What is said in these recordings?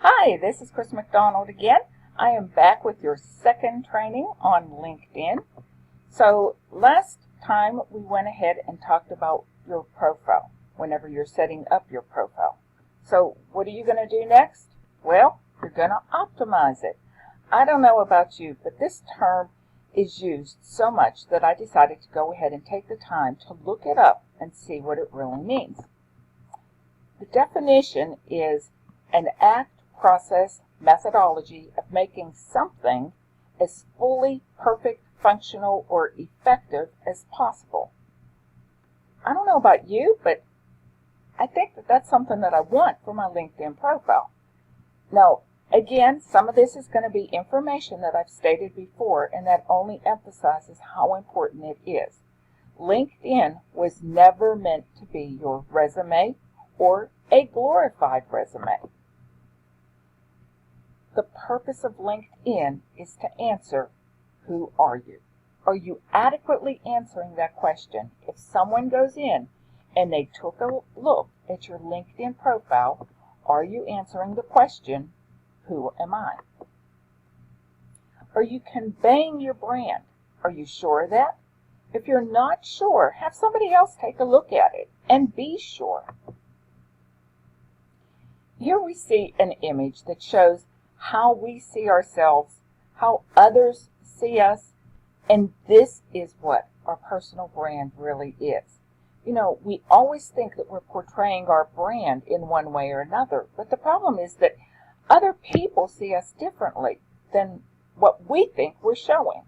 Hi, this is Chris McDonald again. I am back with your second training on LinkedIn. So last time we went ahead and talked about your profile whenever you're setting up your profile. So what are you going to do next? Well, you're going to optimize it. I don't know about you, but this term is used so much that I decided to go ahead and take the time to look it up and see what it really means. The definition is an act, process, methodology of making something as fully perfect, functional, or effective as possible. I don't know about you, but I think that that's something that I want for my LinkedIn profile. Now, again, some of this is going to be information that I've stated before, and that only emphasizes how important it is. LinkedIn was never meant to be your resume or a glorified resume. The purpose of LinkedIn is to answer, who are you? Are you adequately answering that question? If someone goes in and they took a look at your LinkedIn profile, are you answering the question, who am I? Are you conveying your brand? Are you sure of that? If you're not sure, have somebody else take a look at it and be sure. Here we see an image that shows how we see ourselves, how others see us, and this is what our personal brand really is. You know, we always think that we're portraying our brand in one way or another, but the problem is that other people see us differently than what we think we're showing.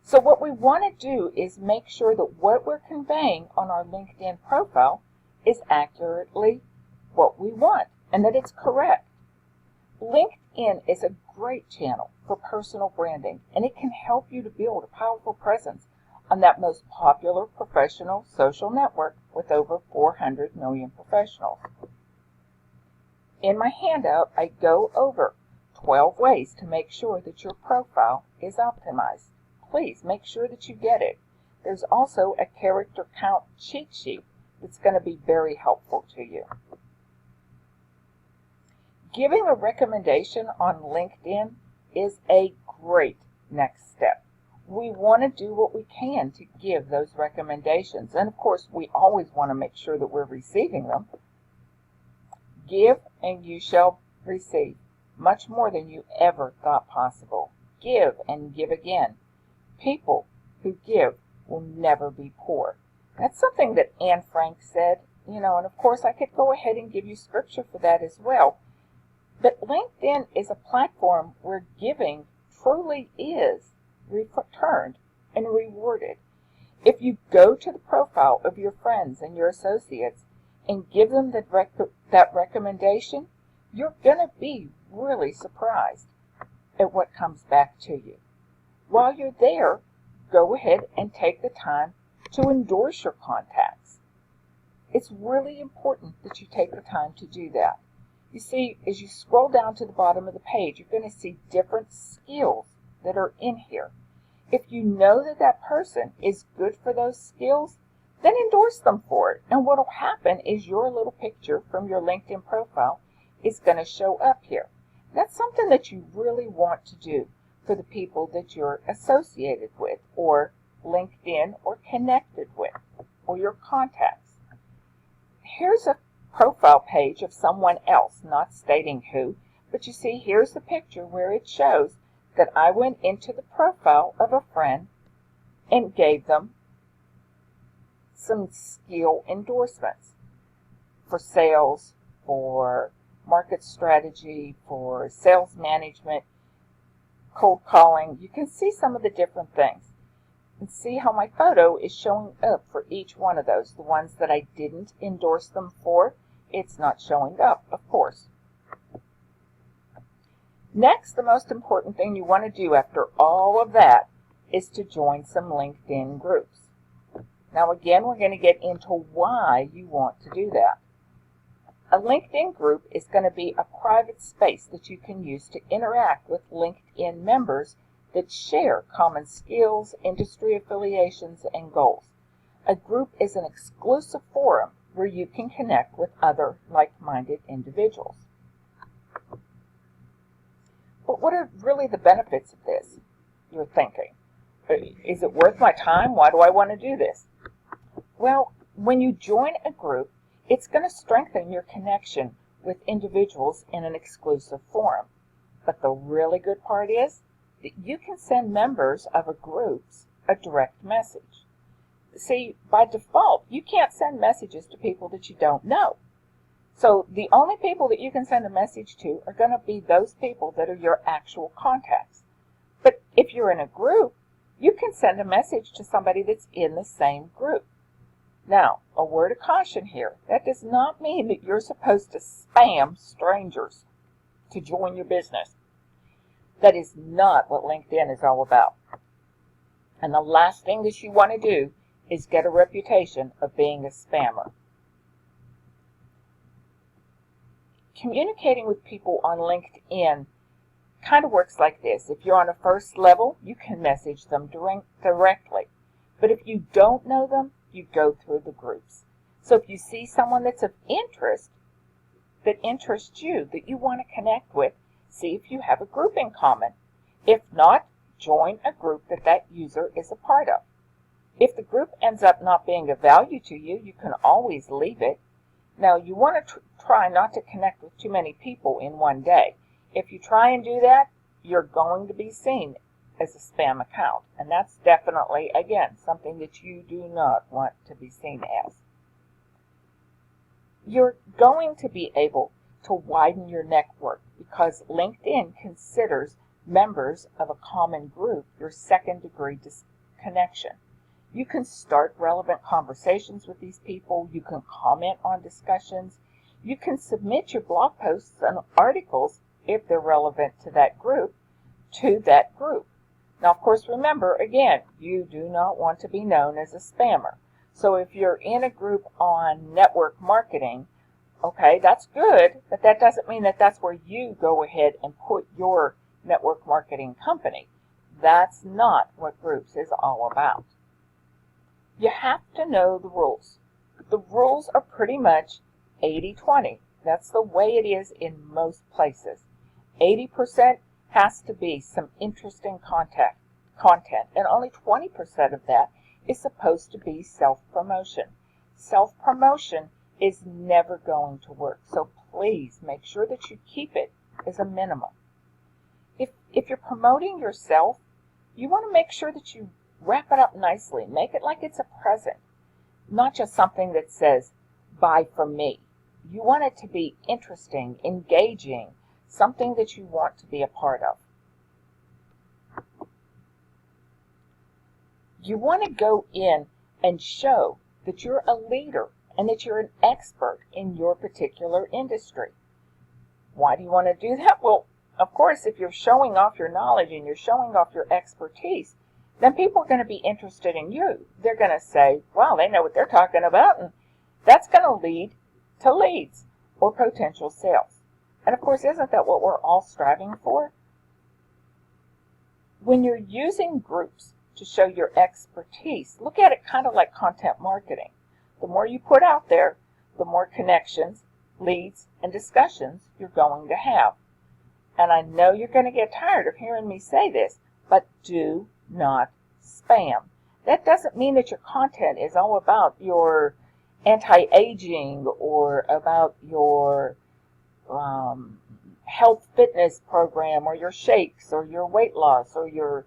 So what we want to do is make sure that what we're conveying on our LinkedIn profile is accurately what we want and that it's correct. LinkedIn is a great channel for personal branding, and it can help you to build a powerful presence on that most popular professional social network with over 400 million professionals. In my handout, I go over 12 ways to make sure that your profile is optimized. Please make sure that you get it. There's also a character count cheat sheet that's going to be very helpful to you. Giving a recommendation on LinkedIn is a great next step. We want to do what we can to give those recommendations, and of course we always want to make sure that we're receiving them. Give and you shall receive much more than you ever thought possible. Give and give again. People who give will never be poor. That's something that Anne Frank said, and of course I could go ahead and give you scripture for that as well. But LinkedIn is a platform where giving truly is returned and rewarded. If you go to the profile of your friends and your associates and give them that recommendation, you're going to be really surprised at what comes back to you. While you're there, go ahead and take the time to endorse your contacts. It's really important that you take the time to do that. You see, as you scroll down to the bottom of the page, you're going to see different skills that are in here. If you know that that person is good for those skills, then endorse them for it. And what will happen is your little picture from your LinkedIn profile is going to show up here. That's something that you really want to do for the people that you're associated with, or LinkedIn, or connected with, or your contacts. Here's a profile page of someone else, not stating who, but you see here's the picture where it shows that I went into the profile of a friend and gave them some skill endorsements for sales, for market strategy, for sales management, cold calling. You can see some of the different things and see how my photo is showing up for each one of those. The ones that I didn't endorse them for, it's not showing up, of course. Next, the most important thing you want to do after all of that is to join some LinkedIn groups. Now again, we're going to get into why you want to do that. A LinkedIn group is going to be a private space that you can use to interact with LinkedIn members that share common skills, industry affiliations, and goals. A group is an exclusive forum where you can connect with other like-minded individuals. what are really the benefits of this? You're thinking, is it worth my time? Why do I want to do this? Well, when you join a group, it's going to strengthen your connection with individuals in an exclusive forum. But the really good part is that you can send members of a group a direct message. See, by default, you can't send messages to people that you don't know. So the only people that you can send a message to are going to be those people that are your actual contacts. But if you're in a group, you can send a message to somebody that's in the same group. Now, a word of caution here. That does not mean that you're supposed to spam strangers to join your business. That is not what LinkedIn is all about. And the last thing that you want to do is get a reputation of being a spammer. Communicating with people on LinkedIn kind of works like this. If you're on a first level, you can message them directly. But if you don't know them, you go through the groups. So if you see someone that's of interest, that interests you, that you want to connect with, see if you have a group in common. If not, join a group that user is a part of. If the group ends up not being of value to you, you can always leave it. Now, you want to try not to connect with too many people in one day. If you try and do that, you're going to be seen as a spam account. And that's definitely, again, something that you do not want to be seen as. You're going to be able to widen your network because LinkedIn considers members of a common group your second-degree connection. You can start relevant conversations with these people. You can comment on discussions. You can submit your blog posts and articles, if they're relevant to that group, to that group. Now, of course, remember, again, you do not want to be known as a spammer. So if you're in a group on network marketing, okay, that's good, but that doesn't mean that that's where you go ahead and put your network marketing company. That's not what groups is all about. You have to know the rules. The rules are pretty much 80-20. That's the way it is in most places. 80% has to be some interesting content, and only 20% of that is supposed to be self-promotion. Self-promotion is never going to work, so please make sure that you keep it as a minimum. If you're promoting yourself, you want to make sure that you wrap it up nicely. Make it like it's a present, not just something that says, buy from me. You want it to be interesting, engaging, something that you want to be a part of. You want to go in and show that you're a leader and that you're an expert in your particular industry. Why do you want to do that? Well, of course, if you're showing off your knowledge and you're showing off your expertise, then people are going to be interested in you. They're going to say, wow, they know what they're talking about, and that's going to lead to leads or potential sales. And of course, isn't that what we're all striving for? When you're using groups to show your expertise, look at it kind of like content marketing. The more you put out there, the more connections, leads, and discussions you're going to have. And I know you're going to get tired of hearing me say this, but do not spam. That doesn't mean that your content is all about your anti-aging or about your health fitness program or your shakes or your weight loss or your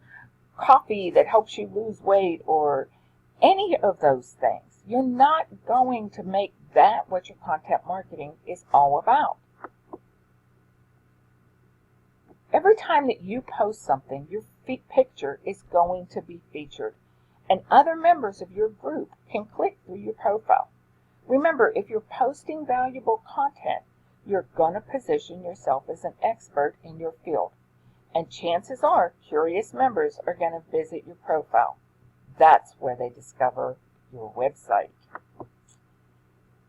coffee that helps you lose weight or any of those things. You're not going to make that what your content marketing is all about. Every time that you post something, your picture is going to be featured, and other members of your group can click through your profile. Remember, if you're posting valuable content, you're going to position yourself as an expert in your field, and chances are curious members are going to visit your profile. That's where they discover your website.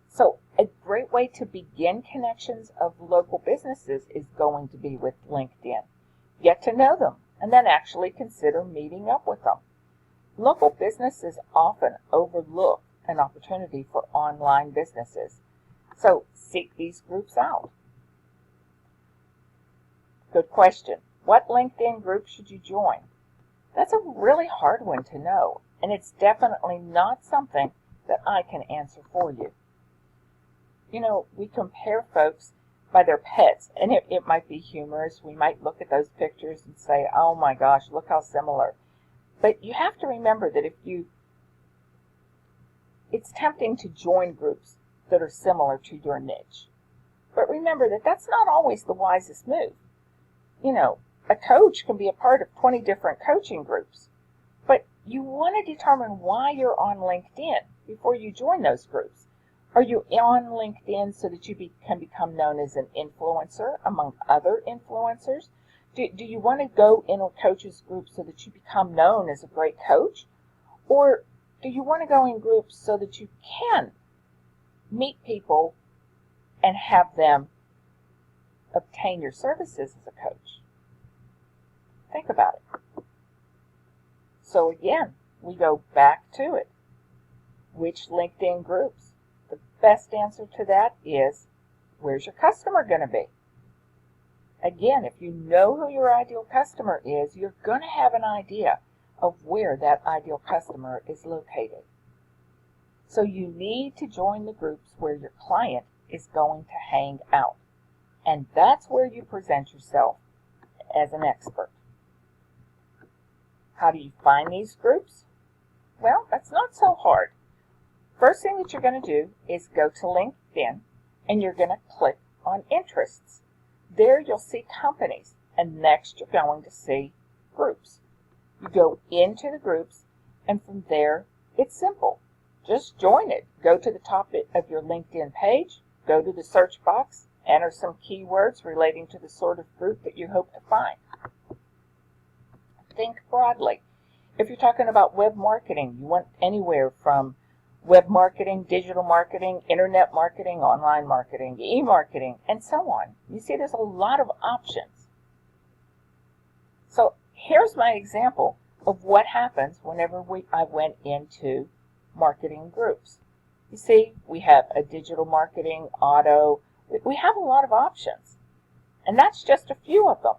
So a great way to begin connections of local businesses is going to be with LinkedIn. Get to know them and then actually consider meeting up with them. Local businesses often overlook an opportunity for online businesses, so seek these groups out. Good question. What LinkedIn group should you join? That's a really hard one to know, and it's definitely not something that I can answer for you. You know, we compare folks by their pets, and it might be humorous. We might look at those pictures and say, oh my gosh, look how similar. But you have to remember that it's tempting to join groups that are similar to your niche. But remember that that's not always the wisest move. You know, a coach can be a part of 20 different coaching groups, but you want to determine why you're on LinkedIn before you join those groups. Are you on LinkedIn so that you can become known as an influencer among other influencers? Do you want to go in a coaches group so that you become known as a great coach? Or do you want to go in groups so that you can meet people and have them obtain your services as a coach? Think about it. So again, we go back to it. Which LinkedIn groups? The best answer to that is, where's your customer going to be? Again, if you know who your ideal customer is, you're going to have an idea of where that ideal customer is located. So you need to join the groups where your client is going to hang out. And that's where you present yourself as an expert. How do you find these groups? Well, that's not so hard. First thing that you're going to do is go to LinkedIn, and you're going to click on interests. There you'll see companies, and next you're going to see groups. You go into the groups, and from there it's simple. Just join it. Go to the top of your LinkedIn page, go to the search box, enter some keywords relating to the sort of group that you hope to find. Think broadly. If you're talking about web marketing, you want anywhere from web marketing, digital marketing, internet marketing, online marketing, e-marketing, and so on. You see, there's a lot of options. So here's my example of what happens whenever I went into marketing groups. You see, we have a digital marketing, auto. We have a lot of options, and that's just a few of them.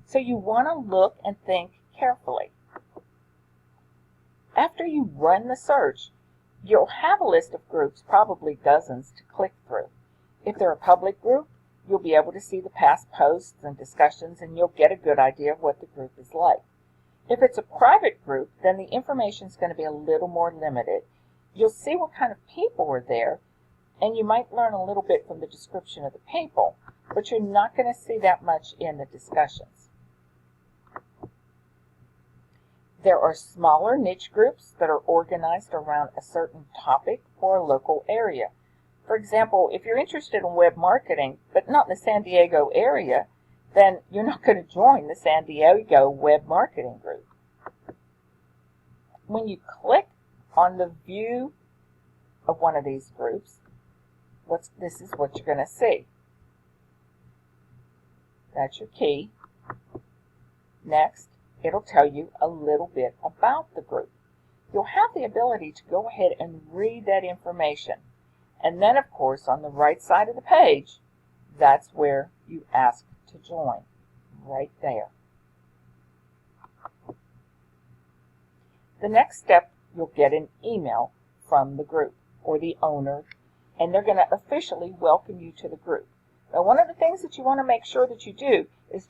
So you want to look and think carefully. After you run the search, you'll have a list of groups, probably dozens, to click through. If they're a public group, you'll be able to see the past posts and discussions, and you'll get a good idea of what the group is like. If it's a private group, then the information is going to be a little more limited. You'll see what kind of people are there, and you might learn a little bit from the description of the people, but you're not going to see that much in the discussions. There are smaller niche groups that are organized around a certain topic or a local area. For example, if you're interested in web marketing, but not in the San Diego area, then you're not going to join the San Diego web marketing group. When you click on the view of one of these groups, this is what you're going to see. That's your key. Next, it'll tell you a little bit about the group. You'll have the ability to go ahead and read that information. And then, of course, on the right side of the page, that's where you ask to join, right there. The next step, you'll get an email from the group or the owner, and they're going to officially welcome you to the group. Now, one of the things that you want to make sure that you do is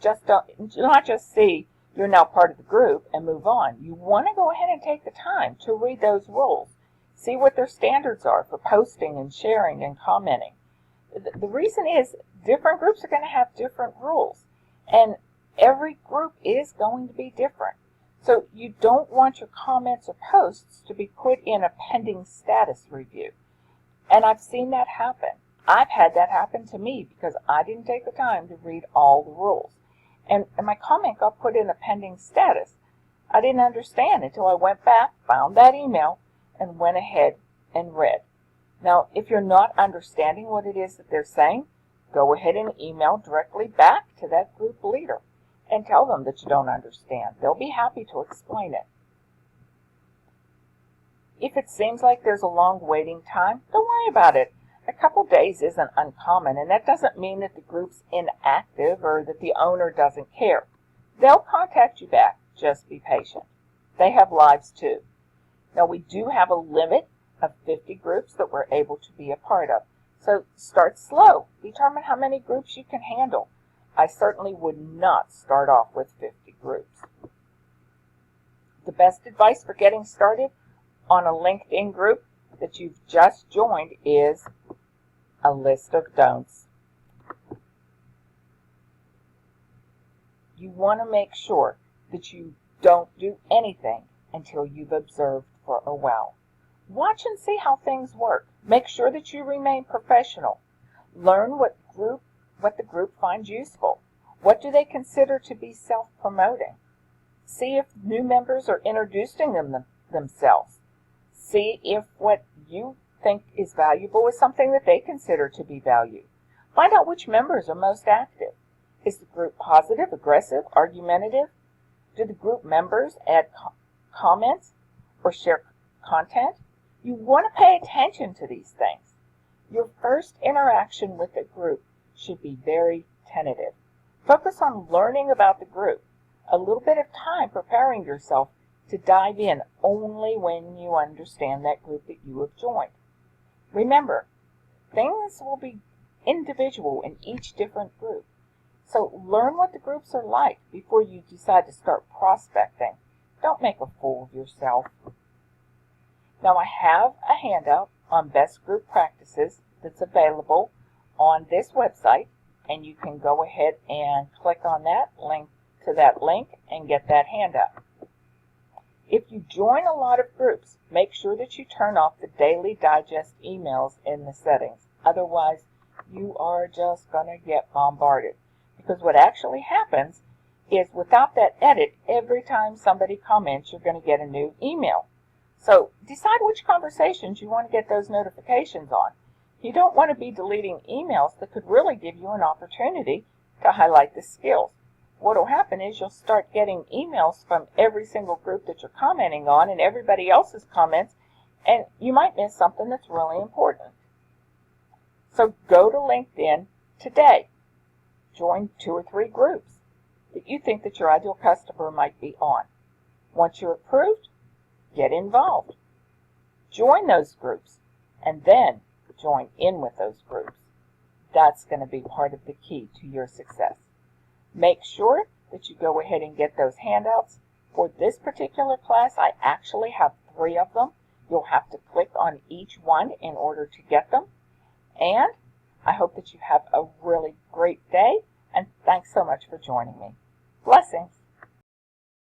not just see you're now part of the group and move on. You want to go ahead and take the time to read those rules. See what their standards are for posting and sharing and commenting. The reason is different groups are going to have different rules, and every group is going to be different. So you don't want your comments or posts to be put in a pending status review. And I've seen that happen. I've had that happen to me because I didn't take the time to read all the rules. And my comment got put in a pending status. I didn't understand until I went back, found that email, and went ahead and read. Now, if you're not understanding what it is that they're saying, go ahead and email directly back to that group leader and tell them that you don't understand. They'll be happy to explain it. If it seems like there's a long waiting time, don't worry about it. A couple days isn't uncommon, and that doesn't mean that the group's inactive or that the owner doesn't care. They'll contact you back. Just be patient. They have lives too. Now, we do have a limit of 50 groups that we're able to be a part of. So start slow. Determine how many groups you can handle. I certainly would not start off with 50 groups. The best advice for getting started on a LinkedIn group that you've just joined is a list of don'ts. You want to make sure that you don't do anything until you've observed for a while. Watch and see how things work. Make sure that you remain professional. Learn what the group finds useful. What do they consider to be self-promoting? See if new members are introducing themselves. See if what you think is valuable is something that they consider to be valued. Find out which members are most active. Is the group positive, aggressive, argumentative? Do the group members add comments or share content? You want to pay attention to these things. Your first interaction with a group should be very tentative. Focus on learning about the group. A little bit of time preparing yourself to dive in only when you understand that group that you have joined. Remember, things will be individual in each different group. So learn what the groups are like before you decide to start prospecting. Don't make a fool of yourself. Now, I have a handout on best group practices that's available on this website, and you can go ahead and click on that link to that link and get that handout. If you join a lot of groups, make sure that you turn off the daily digest emails in the settings. Otherwise, you are just going to get bombarded. Because what actually happens is without that edit, every time somebody comments, you're going to get a new email. So decide which conversations you want to get those notifications on. You don't want to be deleting emails that could really give you an opportunity to highlight the skills. What will happen is you'll start getting emails from every single group that you're commenting on and everybody else's comments, and you might miss something that's really important. So go to LinkedIn today. Join 2 or 3 groups that you think that your ideal customer might be on. Once you're approved, get involved. Join those groups and then join in with those groups. That's going to be part of the key to your success. Make sure that you go ahead and get those handouts. For this particular class, I actually have 3 of them. You'll have to click on each one in order to get them. And I hope that you have a really great day, and thanks so much for joining me. Blessings.